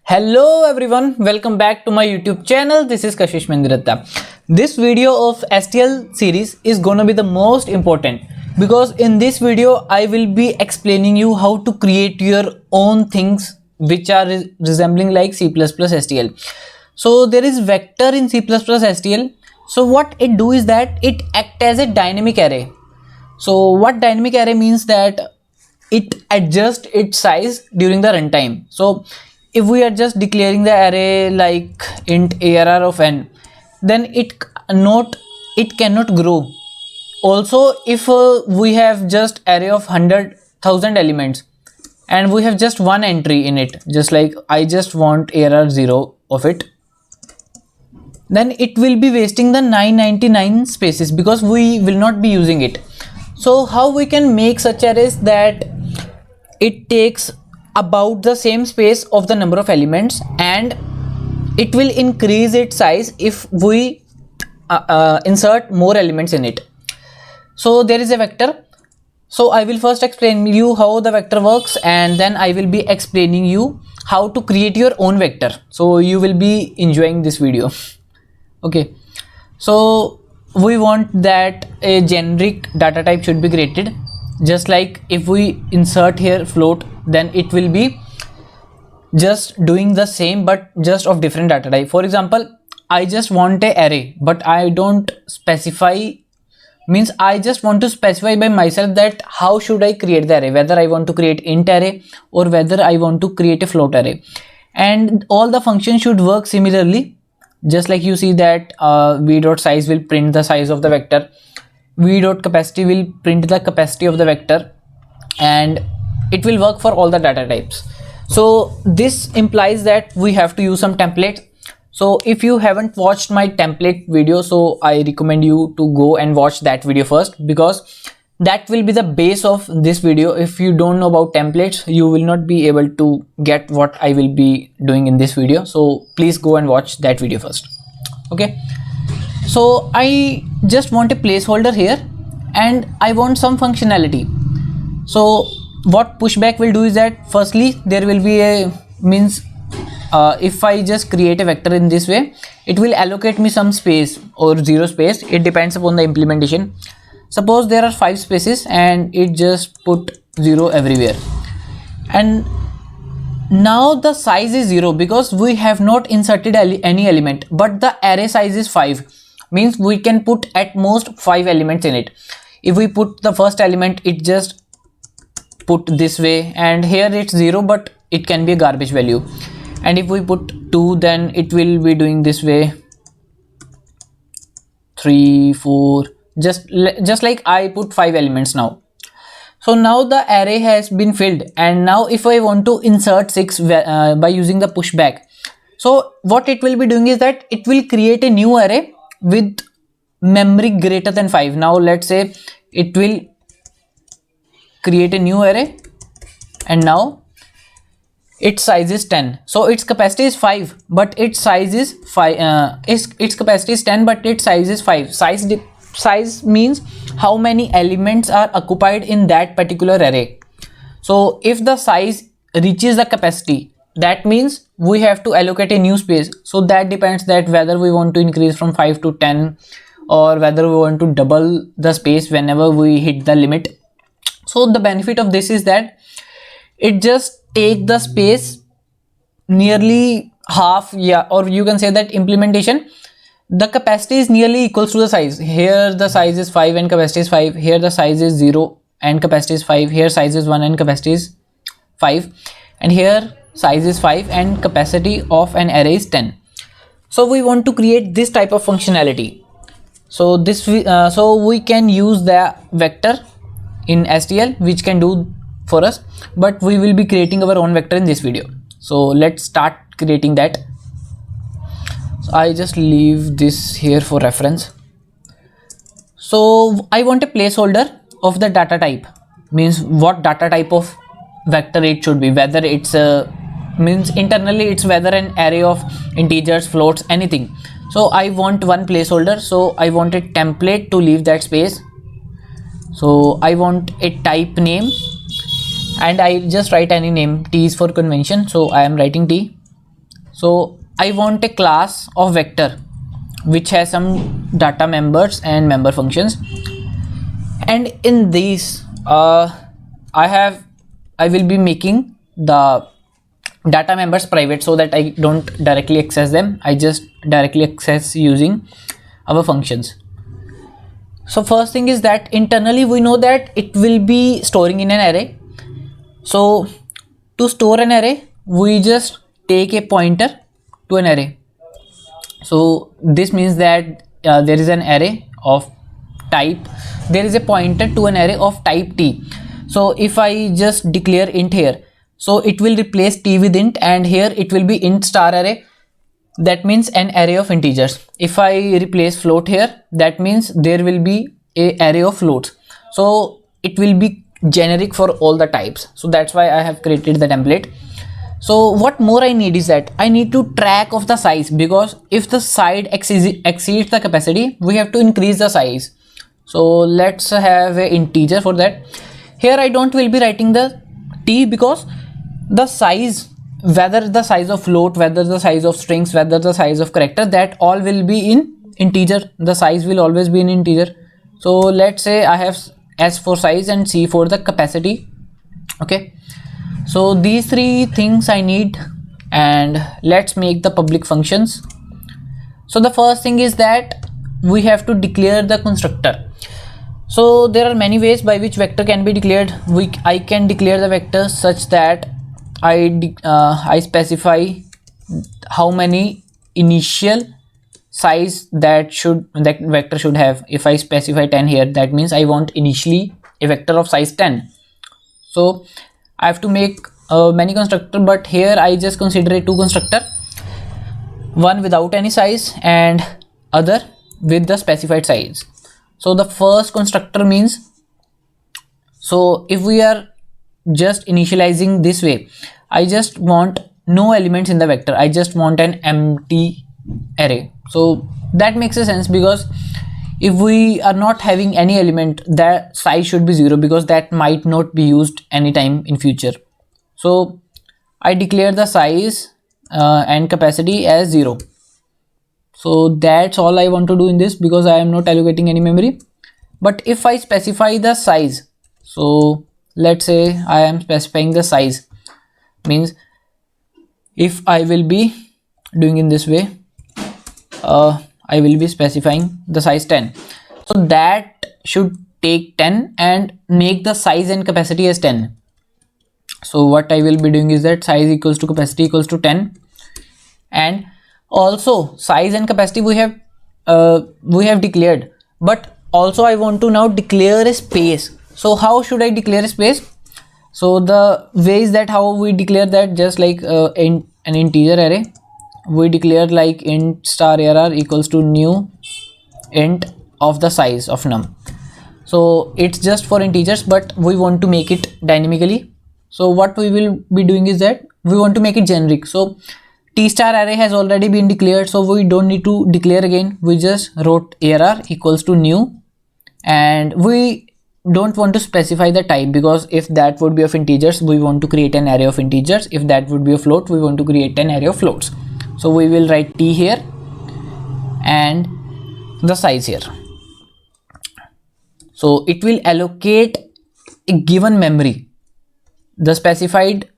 Hello everyone, welcome back to my YouTube channel. This is Kashish Mendiratta. This video of STL series is gonna be the most important because in this video I will be explaining you how to create your own things which are resembling like C++ STL. So there is vector in C++ STL. So what it do is that it act as a dynamic array. So what dynamic array means that it adjusts its size during the runtime. So if we are just declaring the array like int arr of n, then it cannot grow. Also, if we have just array of 100,000 elements and we have just one entry in it, just like I just want arr 0 of it, then it will be wasting the 999 spaces because we will not be using it. So how we can make such arrays that it takes about the same space of the number of elements and it will increase its size if we insert more elements in it. So there is a vector. So I will first explain you how the vector works and then I will be explaining you how to create your own vector. So you will be enjoying this video. Okay, so we want that a generic data type should be created. Just like if we insert here float, then it will be just doing the same but just of different data type. For example, I just want a array but I don't specify, means I just want to specify by myself that how should I create the array, whether I want to create int array or whether I want to create a float array, and all the functions should work similarly. Just like you see that v.size will print the size of the vector, v.capacity will print the capacity of the vector, and it will work for all the data types. So this implies that we have to use some templates. So if you haven't watched my template video, so I recommend you to go and watch that video first because that will be the base of this video. If you don't know about templates, you will not be able to get what I will be doing in this video. So please go and watch that video first. Okay, so I just want a placeholder here and I want some functionality. So what pushback will do is that firstly there will be a if I just create a vector in this way, it will allocate me some space or zero space. It depends upon the implementation. Suppose there are 5 spaces and it just put 0 everywhere, and now the size is 0 because we have not inserted any element, but the array size is 5, means we can put at most 5 elements in it. If we put the first element, it just put this way, and here it's 0 but it can be a garbage value, and if we put 2, then it will be doing this way, 3, 4, just like I put 5 elements now. So now the array has been filled, and now if I want to insert 6 by using the pushback, so what it will be doing is that it will create a new array with memory greater than 5. Now let's say it will create a new array and now its size is 10. So its capacity is 5 but its size is 5. Its capacity is 10 but its size is 5. Size means how many elements are occupied in that particular array. So if the size reaches the capacity, that means we have to allocate a new space. So that depends that whether we want to increase from 5 to 10 or whether we want to double the space whenever we hit the limit. So the benefit of this is that it just take the space nearly half, yeah, or you can say that implementation, the capacity is nearly equals to the size. Here the size is 5 and capacity is 5. Here the size is 0 and capacity is 5. Here size is 1 and capacity is 5. And here size is 5 and capacity of an array is 10. So we want to create this type of functionality. So so we can use the vector in STL which can do for us, but we will be creating our own vector in this video. So let's start creating that. So I just leave this here for reference. So I want a placeholder of the data type, means what data type of vector it should be, whether it's means internally it's whether an array of integers, floats, anything. So I want one placeholder, so I want a template to leave that space. So I want a type name and I just write any name. T is for convention, so I am writing T. So I want a class of vector which has some data members and member functions, and in these I will be making the data members private so that I don't directly access them. I just directly access using our functions. So first thing is that internally we know that it will be storing in an array. So to store an array, we just take a pointer to an array. So this means that there is an array of type, there is a pointer to an array of type t. So if I just declare int here, so it will replace t with int, and here it will be int star array. That means an array of integers. If I replace float here, that means there will be a array of floats. So it will be generic for all the types. So that's why I have created the template. So what more I need is that I need to track of the size, because if the side exceeds the capacity, we have to increase the size. So let's have an integer for that. Here I don't will be writing the t, because the size, whether the size of float, whether the size of strings, whether the size of character, that all will be in integer. The size will always be in integer. So let's say I have s for size and c for the capacity. Okay, so these three things I need, and let's make the public functions. So the first thing is that we have to declare the constructor. So there are many ways by which vector can be declared. I can declare the vector such that I specify how many initial size that vector should have. If I specify 10 here, that means I want initially a vector of size 10. So I have to make many constructor, but here I just consider two constructor, one without any size and other with the specified size. So the first constructor means, so if we are just initializing this way, I just want no elements in the vector, I just want an empty array. So that makes a sense, because if we are not having any element, that size should be 0, because that might not be used anytime in future. So I declare the size and capacity as 0. So that's all I want to do in this, because I am not allocating any memory. But if I specify the size, so let's say I am specifying the size, means if I will be doing in this way, I will be specifying the size 10. So that should take 10 and make the size and capacity as 10. So what I will be doing is that size equals to capacity equals to 10, and also size and capacity we have declared, but also I want to now declare a space. So how should I declare a space? So the way is that how we declare that, just like in an integer array, we declare like int star arr equals to new int of the size of num. So it's just for integers, but we want to make it dynamically. So what we will be doing is that we want to make it generic. So t star array has already been declared, so we don't need to declare again. We just wrote arr equals to new, and we don't want to specify the type, because if that would be of integers, we want to create an array of integers. If that would be a float, we want to create an array of floats. So we will write t here and the size here. So it will allocate a given memory, the specified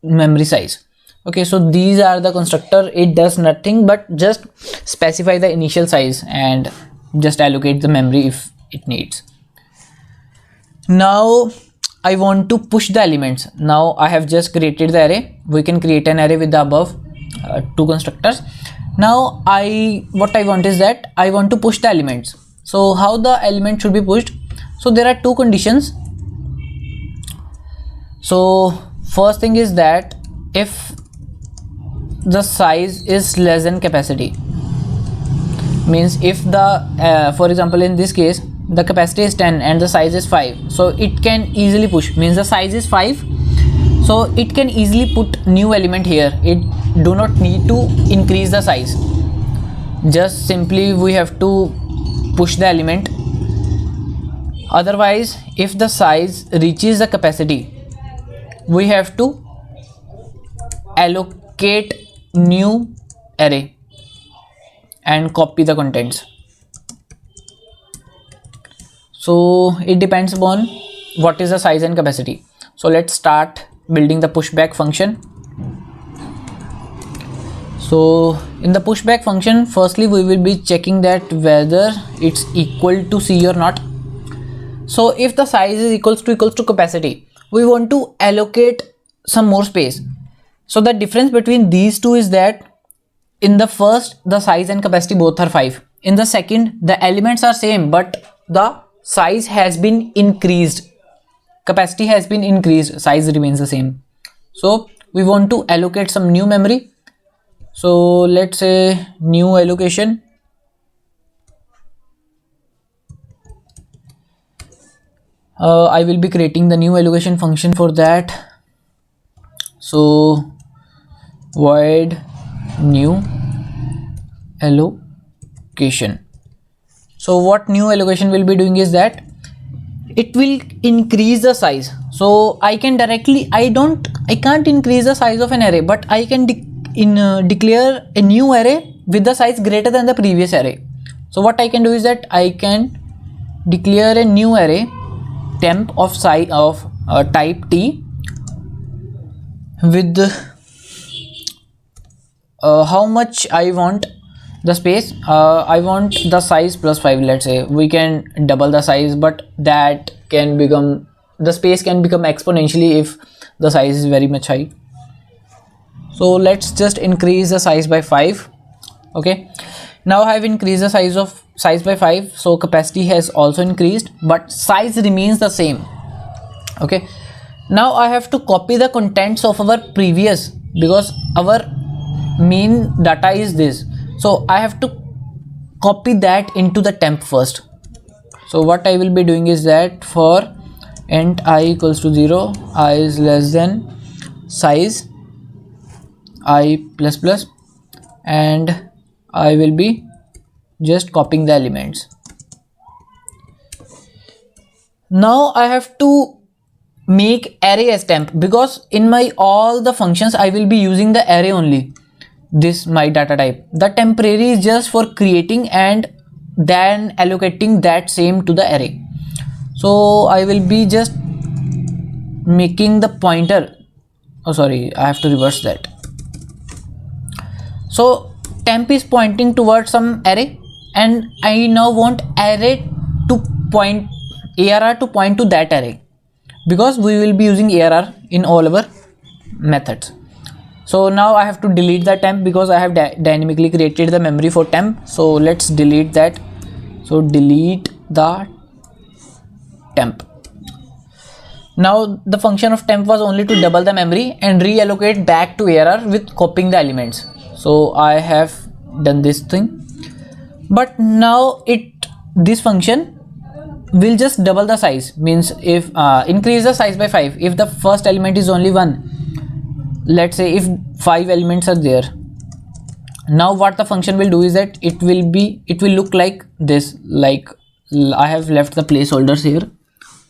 memory size. Okay, so these are the constructor. It does nothing but just specify the initial size and just allocate the memory if it needs. Now I want to push the elements. Now I have just created the array. We can create an array with the above two constructors. Now what I want is that I want to push the elements. So how the element should be pushed? So there are two conditions. So first thing is that if the size is less than capacity, means if the for example in this case the capacity is 10 and the size is 5, so it can easily push, means the size is 5, so it can easily put new element here. It do not need to increase the size, just simply we have to push the element. Otherwise, if the size reaches the capacity, we have to allocate new array and copy the contents. So it depends upon what is the size and capacity. So let's start building the pushback function. So in the pushback function, firstly we will be checking that whether it's equal to C or not. So if the size is equals to capacity, we want to allocate some more space. So the difference between these two is that in the first the size and capacity both are 5. In the second the elements are same, but the size has been increased, capacity has been increased, size remains the same. So we want to allocate some new memory. So let's say new allocation. I will be creating the new allocation function for that. So void new allocation. So what new allocation will be doing is that it will increase the size. So I can directly, I can't increase the size of an array, but I can declare a new array with the size greater than the previous array. So what I can do is that I can declare a new array temp of size of type T with how much I want the space. I want the size plus 5. Let's say we can double the size, but that can become, the space can become exponentially if the size is very much high. So let's just increase the size by 5. Okay, now I have increased the size by 5, so capacity has also increased, but size remains the same. Okay, now I have to copy the contents of our previous, because our main data is this. So I have to copy that into the temp first. So what I will be doing is that for int I equals to 0, I is less than size I plus plus, and I will be just copying the elements. Now I have to make array as temp, because in my all the functions I will be using the array only. This my data type, the temporary is just for creating and then allocating that same to the array. So I will be just making the pointer, oh sorry, I have to reverse that. So temp is pointing towards some array, and I now want array to point, ARR to point to that array, because we will be using ARR in all our methods. So now I have to delete the temp, because I have dynamically created the memory for temp. So let's delete that. So delete the temp. Now the function of temp was only to double the memory and reallocate back to ARR with copying the elements. So I have done this thing, but now this function will just double the size, means if increase the size by 5 if the first element is only 1. Let's say if 5 elements are there, now what the function will do is that it will look like this, like I have left the placeholders here.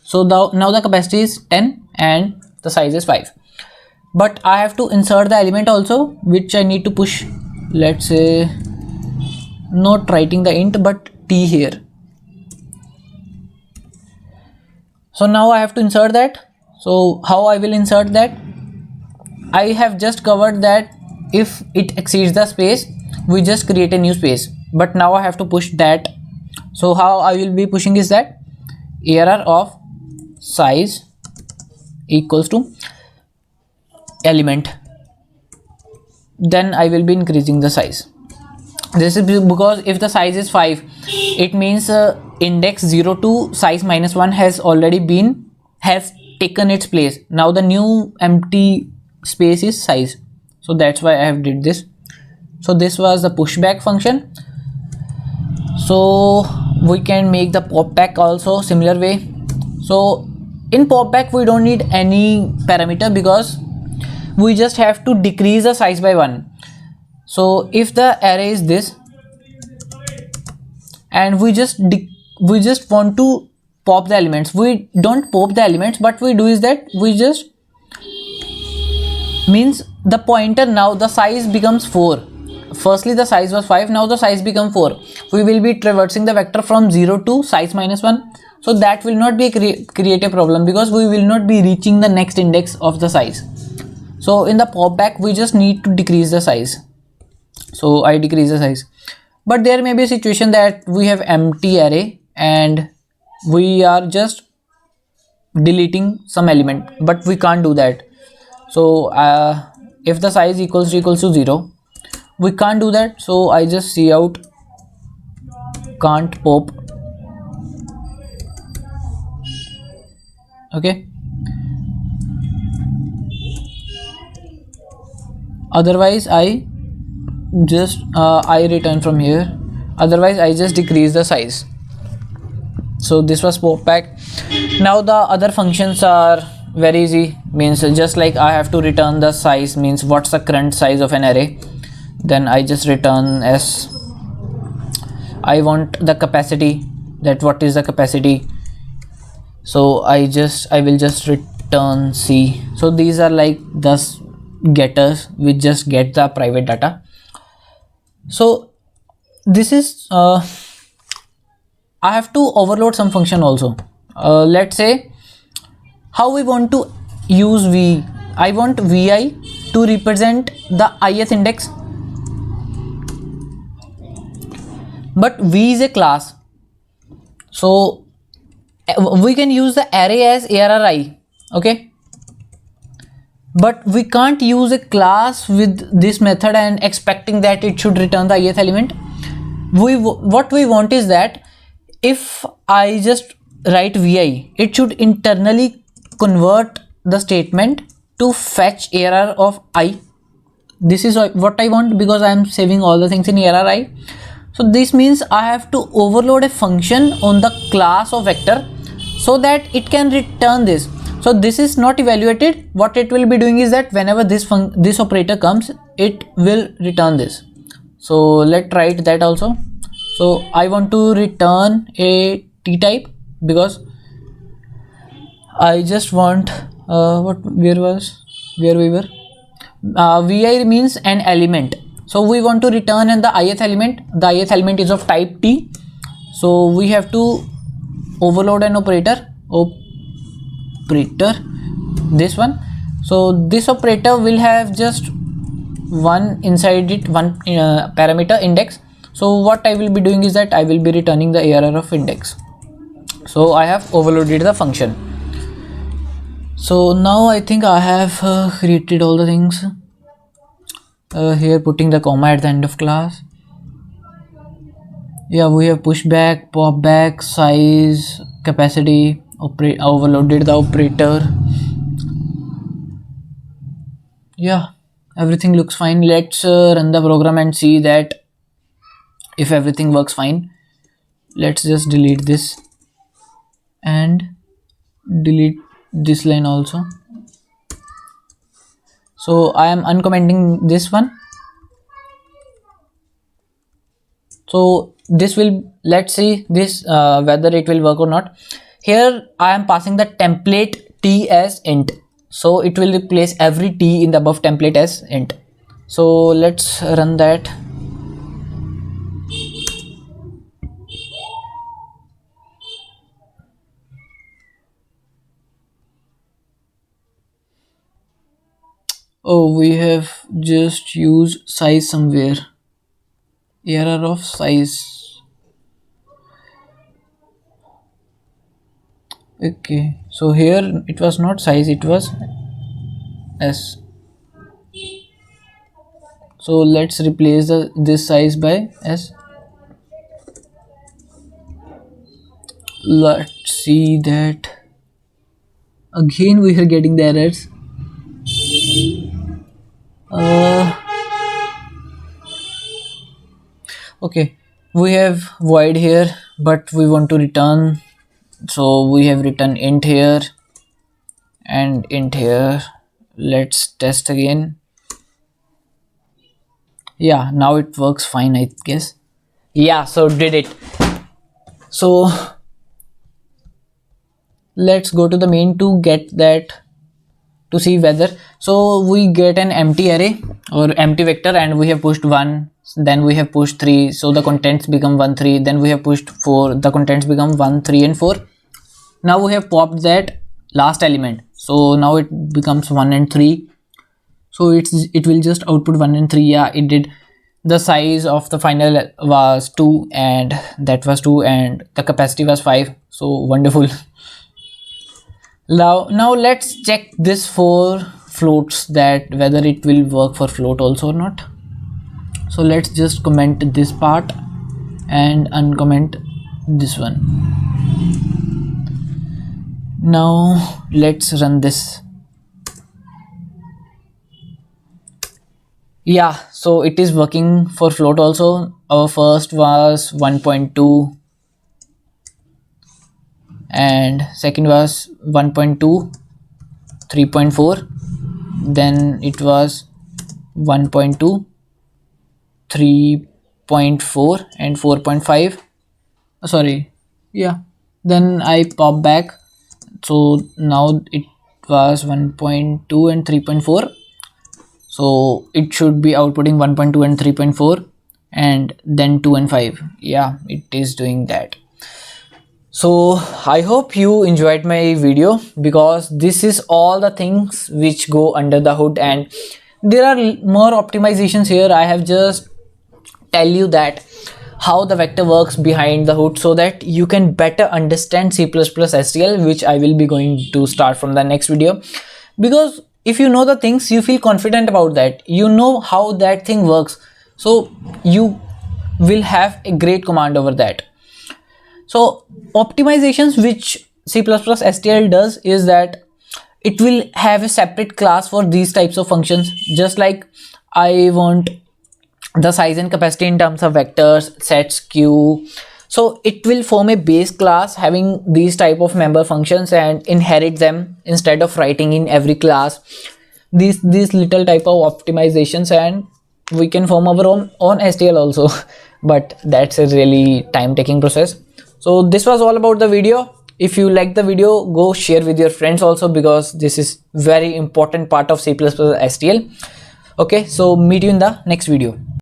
So now the capacity is 10 and the size is 5, but I have to insert the element also, which I need to push, let's say not writing the int but t here. So now I have to insert that. So how I will insert that? I have just covered that if it exceeds the space, we just create a new space, but now I have to push that. So how I will be pushing is that ARR of size equals to element, then I will be increasing the size. This is because if the size is 5, it means index 0 to size -1 has already taken its place. Now the new empty space is size, so that's why I have did this. So this was the pushback function. So we can make the popback also similar way. So in popback we don't need any parameter, because we just have to decrease the size by 1. So if the array is this and we just want to pop the elements, we don't pop the elements, but we do is that we just means the pointer, now the size becomes 4. Firstly the size was 5, now the size become 4. We will be traversing the vector from 0 to size -1. So that will not be create a problem, because we will not be reaching the next index of the size. So in the pop back we just need to decrease the size. So I decrease the size. But there may be a situation that we have empty array and we are just deleting some element, but we can't do that. So if the size equals to 0, we can't do that. So I just cout can't pop. Okay, otherwise I just I return from here, otherwise I just decrease the size. So this was pop back. Now the other functions are very easy, means just like I have to return the size, means what's the current size of an array, then I just return s. I want the capacity, that what is the capacity, so I will just return c. So these are like the getters, we just get the private data. So this is I have to overload some function also. Let's say how we want to use v. I want vi to represent the ith index, but v is a class, so we can use the array as arri. Okay, but we can't use a class with this method and expecting that it should return the ith element. What we want is that if I just write vi, it should internally convert the statement to fetch arr of i. This is what I want, because I am saving all the things in arri. So this means I have to overload a function on the class of vector so that it can return this. So this is not evaluated. What it will be doing is that whenever this operator comes, it will return this. So let's write that also. So I want to return a t type, because I just want where we were, vi means an element. So we want to return in the ith element. The ith element is of type t. So we have to overload an operator, this one. So this operator will have just one inside it, one parameter index. So what I will be doing is that I will be returning the arr of index. So I have overloaded the function. So now I think I have created all the things. Here putting the comma at the end of class. Yeah, we have pushback, pop back, size, capacity, overloaded the operator. Yeah, everything looks fine. Let's run the program and see that if everything works fine. Let's just delete this and delete this line also. So I am uncommenting this one. So this will, let's see this whether it will work or not. Here I am passing the template t as int, so it will replace every t in the above template as int. So let's run that. Oh, we have just used size somewhere. Error of size. Okay, so here it was not size, it was s. So let's replace this size by s. Let's see that. Again we are getting the errors. Okay, we have void here, but we want to return, so we have written int here and int here. Let's test again. Yeah, now it works fine, I guess. Yeah, so did it. So let's go to the main to get that, to see whether. So we get an empty array or empty vector, and we have pushed 1, then we have pushed 3, so the contents become 1 3, then we have pushed 4, the contents become 1 3 and 4. Now we have popped that last element, so now it becomes 1 and 3. So it will just output 1 and 3. Yeah, it did. The size of the final was 2, and that was 2, and the capacity was 5. So wonderful. Now let's check this for floats, that whether it will work for float also or not. So let's just comment this part and uncomment this one. Now let's run this. Yeah, so it is working for float also. Our first was 1.2 and second was 1.2, 3.4, then it was 1.2, 3.4 and 4.5. Sorry, yeah, then I pop back, so now it was 1.2 and 3.4. So it should be outputting 1.2 and 3.4 and then 2 and 5. Yeah, it is doing that. So I hope you enjoyed my video, because this is all the things which go under the hood, and there are more optimizations here. I have just tell you that how the vector works behind the hood, so that you can better understand C++ STL, which I will be going to start from the next video. Because if you know the things, you feel confident about that, you know how that thing works, so you will have a great command over that. So optimizations which C++ STL does is that it will have a separate class for these types of functions. Just like I want the size and capacity in terms of vectors, sets, q, so it will form a base class having these type of member functions and inherit them instead of writing in every class these little type of optimizations, and we can form our own STL also. But that's a really time taking process. So this was all about the video. If you like the video, go share with your friends also, because this is very important part of C++ STL. Okay, so meet you in the next video.